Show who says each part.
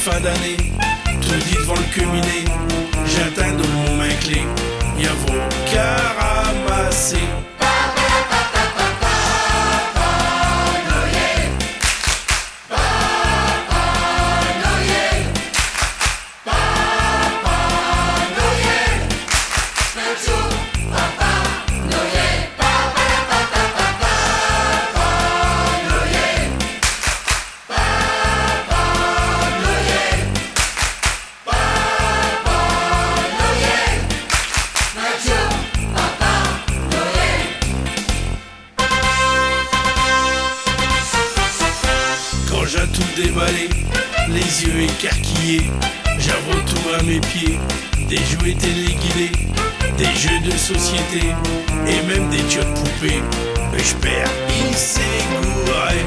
Speaker 1: fin d'année, tout dit devant le cheminée. J'atteins de mon main clé, y'a vos qu'à ramasser. J'ai tout déballé, les yeux écarquillés, j'avoue tout à mes pieds, des jouets téléguidés, des jeux de société, et même des jeux de poupées, mais je perds, il s'est gouré.